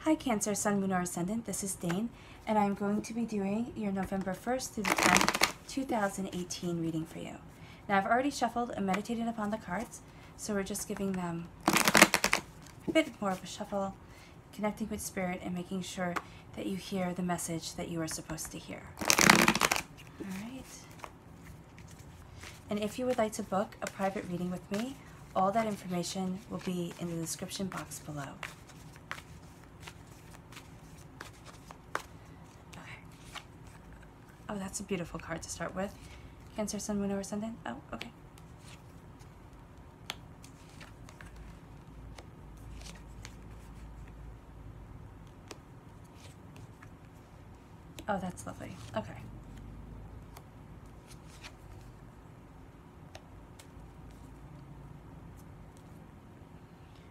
Hi Cancer, Sun, Moon, or Ascendant. This is Dane, and I'm going to be doing your November 1st through the 10th, 2018 reading for you. Now, I've already shuffled and meditated upon the cards, so we're just giving them a bit more of a shuffle, connecting with Spirit and making sure that you hear the message that you are supposed to hear. All right. And if you would like to book a private reading with me, all that information will be in the description box below. Oh, that's a beautiful card to start with. Cancer, Sun, Moon, or Ascendant? Oh, okay. Oh, that's lovely. Okay.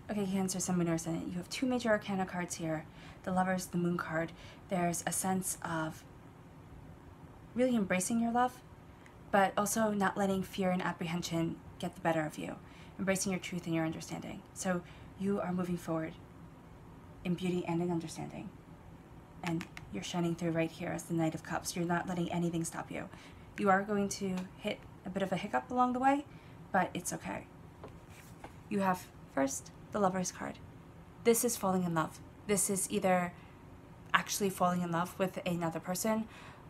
Okay, Cancer, Sun, Moon, or Ascendant. You have two major arcana cards here. The Lovers, the Moon card. There's a sense of really embracing your love, but also not letting fear and apprehension get the better of you. Embracing your truth and your understanding. So you are moving forward in beauty and in understanding. And you're shining through right here as the Knight of Cups. You're not letting anything stop you. You are going to hit a bit of a hiccup along the way, but it's okay. You have, first, the Lover's card. This is falling in love. This is either actually falling in love with another person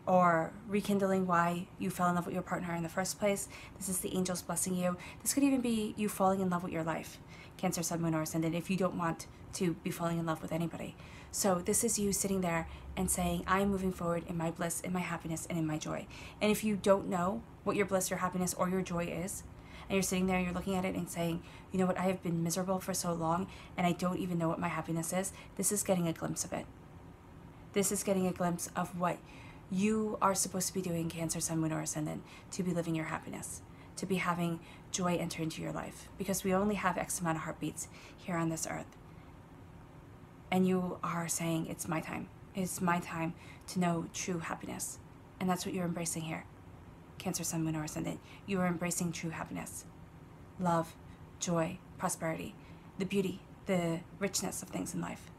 or rekindling why you fell in love with your partner in the first place. This is the angels blessing you. This could even be you falling in love with your life. Cancer, Sun, Moon, or Ascendant, if you don't want to be falling in love with anybody. So this is you sitting there and saying, I am moving forward in my bliss, in my happiness, and in my joy. And if you don't know what your bliss, your happiness, or your joy is, and you're sitting there and you're looking at it and saying, you know what, I have been miserable for so long, and I don't even know what my happiness is, this is getting a glimpse of it. This is getting a glimpse of what you are supposed to be doing, Cancer, Sun, Moon, or Ascendant, to be living your happiness, to be having joy enter into your life, because we only have X amount of heartbeats here on this earth. And you are saying, it's my time. It's my time to know true happiness. And that's what you're embracing here, Cancer, Sun, Moon, or Ascendant. You are embracing true happiness, love, joy, prosperity, the beauty, the richness of things in life,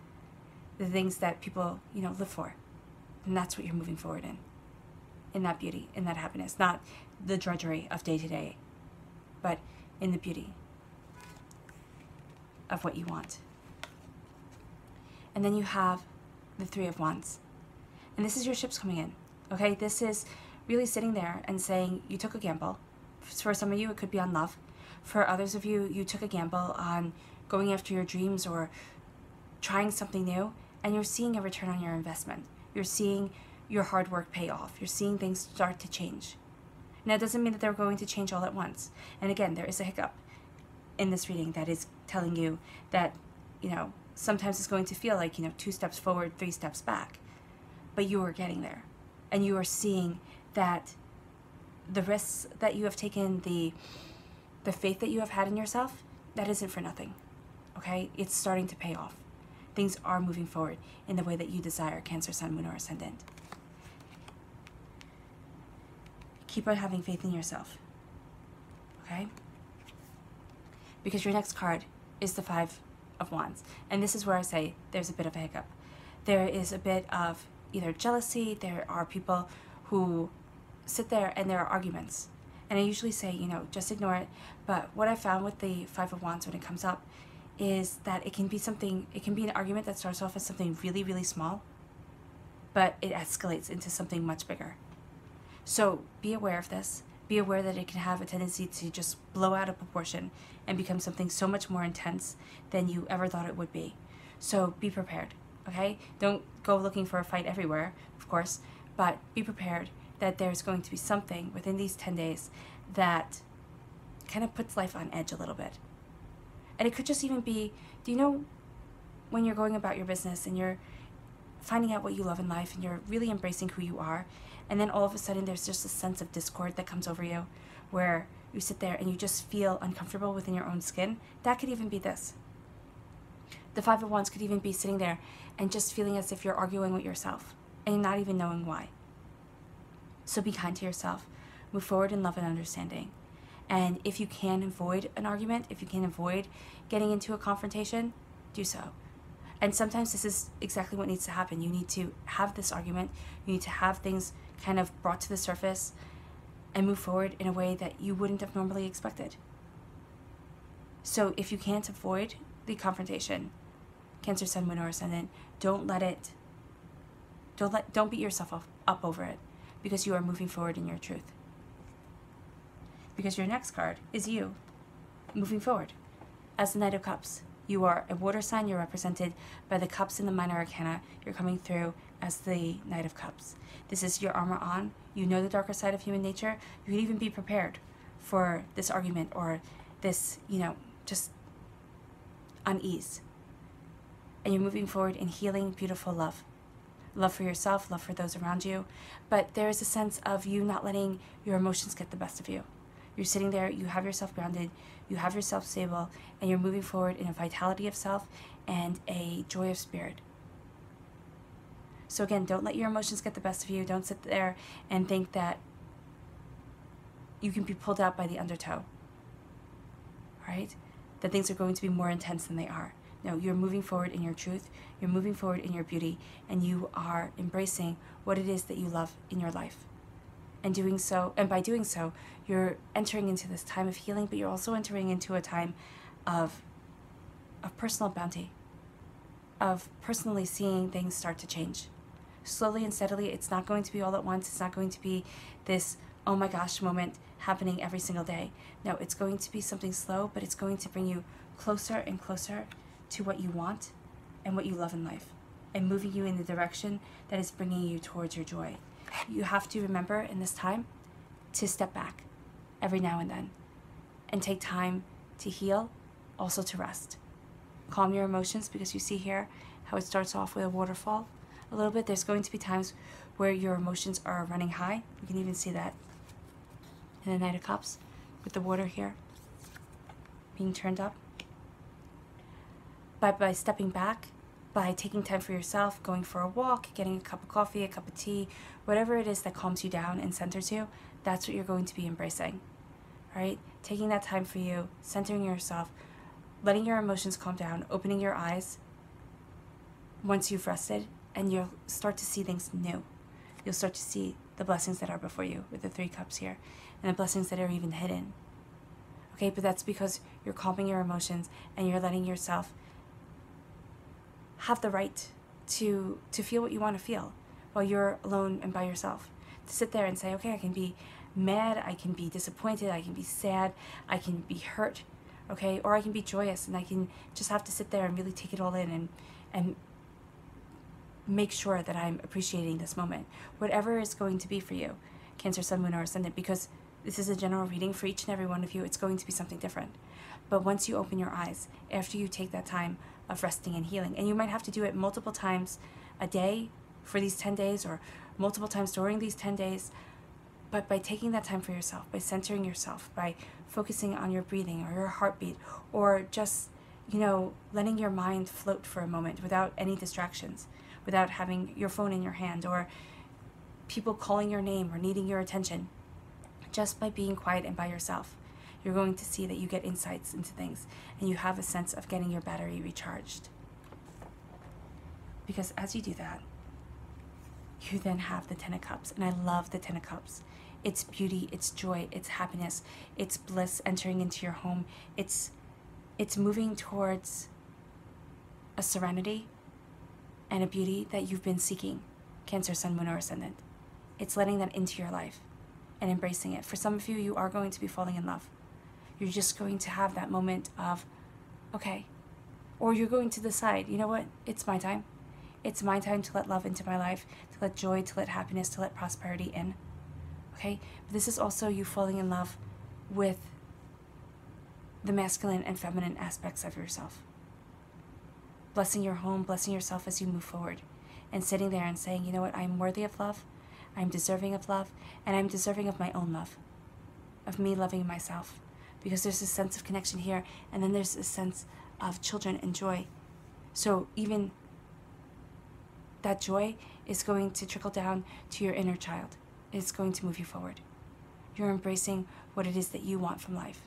the things that people, live for. And that's what you're moving forward in that beauty, in that happiness, not the drudgery of day to day, but in the beauty of what you want. And then you have the Three of Wands. And this is your ships coming in, okay? This is really sitting there and saying you took a gamble. For some of you, it could be on love. For others of you, you took a gamble on going after your dreams or trying something new, and you're seeing a return on your investment. You're seeing your hard work pay off. You're seeing things start to change. Now, it doesn't mean that they're going to change all at once. And again, there is a hiccup in this reading that is telling you that, sometimes it's going to feel like, 2 steps forward, 3 steps back. But you are getting there. And you are seeing that the risks that you have taken, the faith that you have had in yourself, that isn't for nothing. Okay? It's starting to pay off. Things are moving forward in the way that you desire, Cancer, Sun, Moon, or Ascendant. Keep on having faith in yourself, okay? Because your next card is the Five of Wands. And this is where I say there's a bit of a hiccup. There is a bit of either jealousy, there are people who sit there and there are arguments. And I usually say, just ignore it. But what I found with the Five of Wands when it comes up is that it can be an argument that starts off as something really, really small, but it escalates into something much bigger. So be aware of this. Be aware that it can have a tendency to just blow out of proportion and become something so much more intense than you ever thought it would be. So be prepared, okay? Don't go looking for a fight everywhere, of course, but be prepared that there's going to be something within these 10 days that kind of puts life on edge a little bit. And it could just even be, when you're going about your business and you're finding out what you love in life and you're really embracing who you are, and then all of a sudden there's just a sense of discord that comes over you where you sit there and you just feel uncomfortable within your own skin. That could even be this. The Five of Wands could even be sitting there and just feeling as if you're arguing with yourself and not even knowing why. So be kind to yourself. Move forward in love and understanding. And if you can avoid an argument, if you can avoid getting into a confrontation, do so. And sometimes this is exactly what needs to happen. You need to have this argument. You need to have things kind of brought to the surface and move forward in a way that you wouldn't have normally expected. So if you can't avoid the confrontation, Cancer, Sun, Moon, or Ascendant, don't beat yourself up over it, because you are moving forward in your truth. Because your next card is you moving forward as the Knight of Cups. You are a water sign. You're represented by the cups in the minor arcana. You're coming through as the Knight of Cups. This is your armor on. You know the darker side of human nature. You could even be prepared for this argument or this, just unease. And you're moving forward in healing, beautiful love. Love for yourself, love for those around you. But there is a sense of you not letting your emotions get the best of you. You're sitting there, you have yourself grounded, you have yourself stable, and you're moving forward in a vitality of self and a joy of spirit. So again, don't let your emotions get the best of you. Don't sit there and think that you can be pulled out by the undertow, right? That things are going to be more intense than they are. No, you're moving forward in your truth, you're moving forward in your beauty, and you are embracing what it is that you love in your life. And by doing so, you're entering into this time of healing, but you're also entering into a time of personal bounty, of personally seeing things start to change. Slowly and steadily. It's not going to be all at once. It's not going to be this, oh my gosh, moment happening every single day. No, it's going to be something slow, but it's going to bring you closer and closer to what you want and what you love in life, and moving you in the direction that is bringing you towards your joy. You have to remember in this time to step back every now and then and take time to heal, also to rest. Calm your emotions, because you see here how it starts off with a waterfall a little bit. There's going to be times where your emotions are running high. You can even see that in the Knight of Cups with the water here being turned up. But by stepping back, by taking time for yourself, going for a walk, getting a cup of coffee, a cup of tea, whatever it is that calms you down and centers you, that's what you're going to be embracing, right? Taking that time for you, centering yourself, letting your emotions calm down, opening your eyes once you've rested, and you'll start to see things new. You'll start to see the blessings that are before you with the 3 cups here, and the blessings that are even hidden. Okay, but that's because you're calming your emotions and you're letting yourself have the right to feel what you want to feel while you're alone and by yourself. To sit there and say, okay, I can be mad, I can be disappointed, I can be sad, I can be hurt, okay, or I can be joyous, and I can just have to sit there and really take it all in and make sure that I'm appreciating this moment. Whatever is going to be for you, Cancer, Sun, Moon, or Ascendant, because this is a general reading for each and every one of you, it's going to be something different. But once you open your eyes, after you take that time of resting and healing, and you might have to do it multiple times a day for these 10 days or multiple times during these 10 days, but by taking that time for yourself, by centering yourself, by focusing on your breathing or your heartbeat, or just, letting your mind float for a moment without any distractions, without having your phone in your hand or people calling your name or needing your attention, just by being quiet and by yourself, you're going to see that you get insights into things and you have a sense of getting your battery recharged. Because as you do that, you then have the 10 of Cups, and I love the 10 of Cups. It's beauty, it's joy, it's happiness, it's bliss entering into your home. It's moving towards a serenity and a beauty that you've been seeking, Cancer, Sun, Moon, or Ascendant. It's letting that into your life and embracing it. For some of you, you are going to be falling in love. You're just going to have that moment of, okay, or you're going to decide, you know what, it's my time. It's my time to let love into my life, to let joy, to let happiness, to let prosperity in. Okay? But this is also you falling in love with the masculine and feminine aspects of yourself. Blessing your home, blessing yourself as you move forward, and sitting there and saying, you know what, I'm worthy of love, I'm deserving of love, and I'm deserving of my own love, of me loving myself. Because there's a sense of connection here, and then there's a sense of children and joy. So even that joy is going to trickle down to your inner child. It's going to move you forward. You're embracing what it is that you want from life.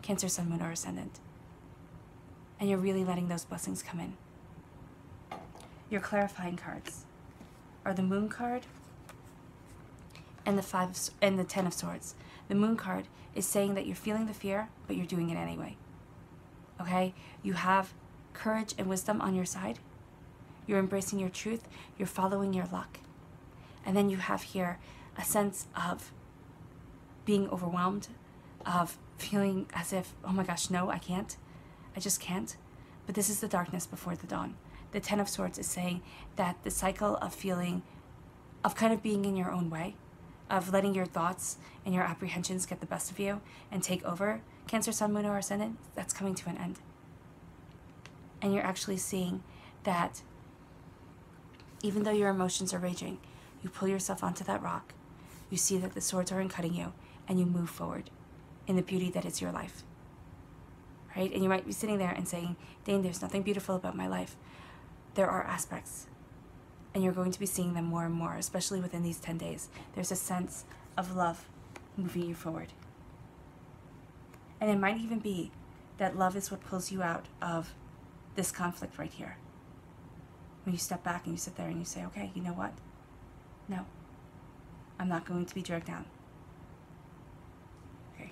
Cancer, Sun, Moon, or Ascendant. And you're really letting those blessings come in. your clarifying cards are the Moon card and the Ten of Swords. The Moon card is saying that you're feeling the fear, but you're doing it anyway. Okay? You have courage and wisdom on your side. You're embracing your truth. You're following your luck. And then you have here a sense of being overwhelmed, of feeling as if, oh my gosh, no, I can't. I just can't. But this is the darkness before the dawn. The Ten of Swords is saying that the cycle of feeling, of kind of being in your own way, of letting your thoughts and your apprehensions get the best of you and take over, Cancer, Sun, Moon, or Ascendant, that's coming to an end. And you're actually seeing that even though your emotions are raging, you pull yourself onto that rock, you see that the swords aren't cutting you, and you move forward in the beauty that is your life. Right? And you might be sitting there and saying, Dane, there's nothing beautiful about my life. There are aspects, and you're going to be seeing them more and more, especially within these 10 days. There's a sense of love moving you forward. And it might even be that love is what pulls you out of this conflict right here. When you step back and you sit there and you say, okay, you know what? No, I'm not going to be dragged down. Okay.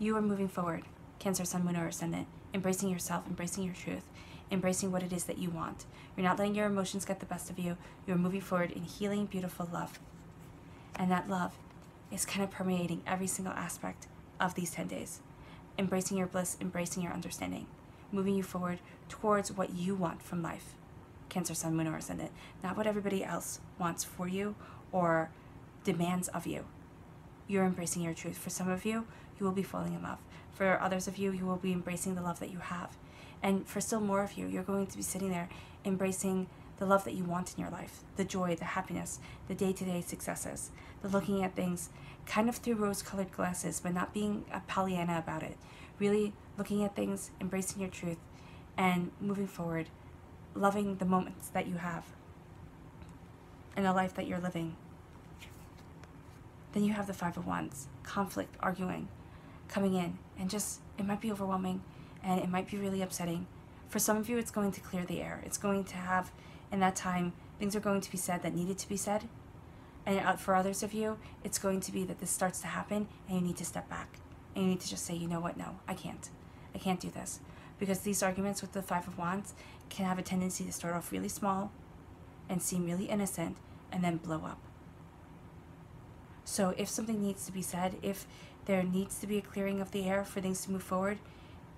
You are moving forward, Cancer, Sun, Moon, or Ascendant, embracing yourself, embracing your truth, embracing what it is that you want. You're not letting your emotions get the best of you. You're moving forward in healing, beautiful love. And that love is kind of permeating every single aspect of these 10 days. Embracing your bliss, embracing your understanding, moving you forward towards what you want from life, Cancer, Sun, Moon, or Ascendant. Not what everybody else wants for you or demands of you. You're embracing your truth. For some of you, you will be falling in love. For others of you, you will be embracing the love that you have. And for still more of you, you're going to be sitting there embracing the love that you want in your life, the joy, the happiness, the day-to-day successes, the looking at things kind of through rose-colored glasses, but not being a Pollyanna about it. Really looking at things, embracing your truth, and moving forward, loving the moments that you have and the life that you're living. Then you have the Five of Wands, conflict, arguing, coming in, and just, it might be overwhelming, and it might be really upsetting. For some of you, it's going to clear the air. It's going to have, in that time, things are going to be said that needed to be said. And for others of you, it's going to be that this starts to happen, and you need to step back. And you need to just say, you know what, no, I can't. I can't do this. Because these arguments with the Five of Wands can have a tendency to start off really small and seem really innocent, and then blow up. So if something needs to be said, if there needs to be a clearing of the air for things to move forward,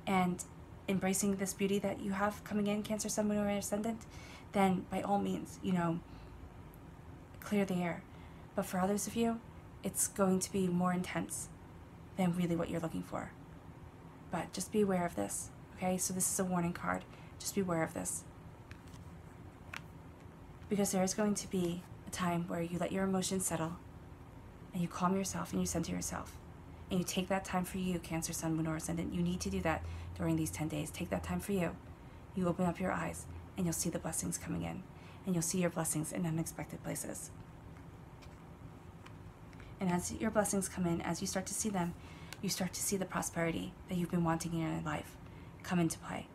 and embracing this beauty that you have coming in, Cancer, Sun, Moon, or Ascendant, then by all means, clear the air. But for others of you, it's going to be more intense than really what you're looking for. But just be aware of this, okay? So this is a warning card. Just be aware of this. Because there is going to be a time where you let your emotions settle, and you calm yourself, and you center yourself. And you take that time for you, Cancer, Sun, Moon, or Ascendant. You need to do that during these 10 days. Take that time for you. You open up your eyes, and you'll see the blessings coming in. And you'll see your blessings in unexpected places. And as your blessings come in, as you start to see them, you start to see the prosperity that you've been wanting in your life come into play.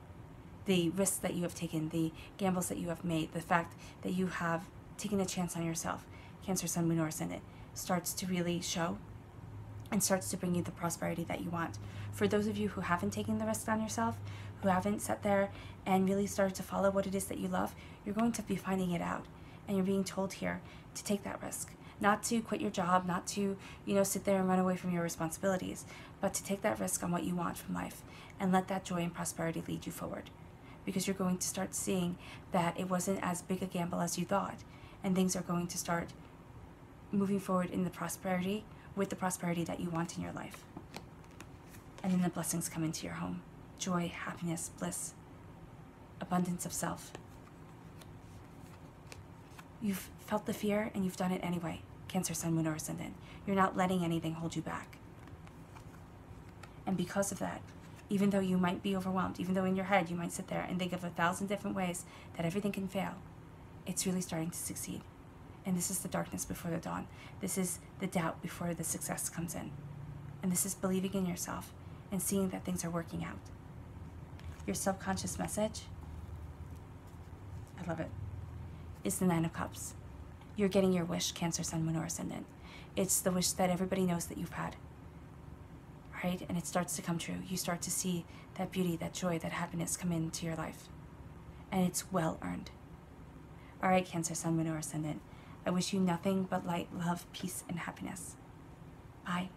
The risks that you have taken, the gambles that you have made, the fact that you have taken a chance on yourself, Cancer, Sun, Moon, or Ascendant, starts to really show and starts to bring you the prosperity that you want. For those of you who haven't taken the risk on yourself, who haven't sat there and really started to follow what it is that you love, you're going to be finding it out. And you're being told here to take that risk. Not to quit your job, not to, sit there and run away from your responsibilities, but to take that risk on what you want from life and let that joy and prosperity lead you forward. Because you're going to start seeing that it wasn't as big a gamble as you thought, and things are going to start moving forward in the prosperity, with the prosperity that you want in your life. And then the blessings come into your home. Joy, happiness, bliss, abundance of self. You've felt the fear and you've done it anyway, Cancer, Sun, Moon, or Ascendant. You're not letting anything hold you back. And because of that, even though you might be overwhelmed, even though in your head you might sit there and think of 1,000 different ways that everything can fail, it's really starting to succeed. And this is the darkness before the dawn. This is the doubt before the success comes in. And this is believing in yourself and seeing that things are working out. Your subconscious message, I love it, is the Nine of Cups. You're getting your wish, Cancer, Sun, Moon, or Ascendant. It's the wish that everybody knows that you've had, right? And it starts to come true. You start to see that beauty, that joy, that happiness come into your life. And it's well earned. All right, Cancer, Sun, Moon, or Ascendant. I wish you nothing but light, love, peace, and happiness. Bye.